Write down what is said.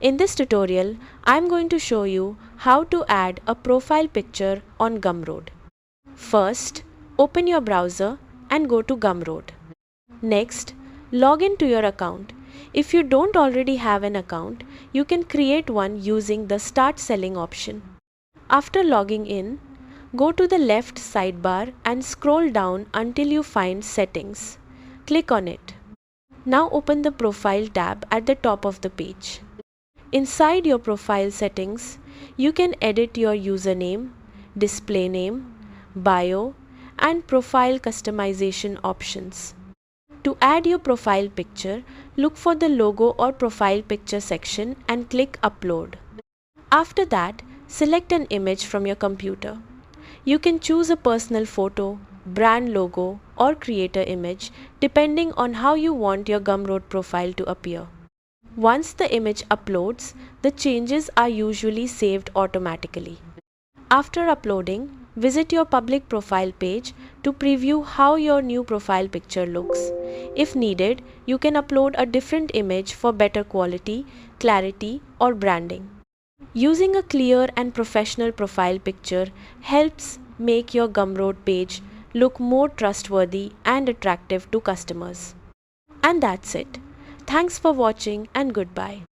In this tutorial, I am going to show you how to add a profile picture on Gumroad. First, open your browser and go to Gumroad. Next, log into your account. If you don't already have an account, you can create one using the Start Selling option. After logging in, go to the left sidebar and scroll down until you find Settings. Click on it. Now open the Profile tab at the top of the page. Inside your profile settings, you can edit your username, display name, bio, and profile customization options. To add your profile picture, look for the logo or profile picture section and click Upload. After that, select an image from your computer. You can choose a personal photo, brand logo, or creator image depending on how you want your Gumroad profile to appear. Once the image uploads, the changes are usually saved automatically. After uploading, visit your public profile page to preview how your new profile picture looks. If needed, you can upload a different image for better quality, clarity, or branding. Using a clear and professional profile picture helps make your Gumroad page look more trustworthy and attractive to customers. And that's it. Thanks for watching and goodbye.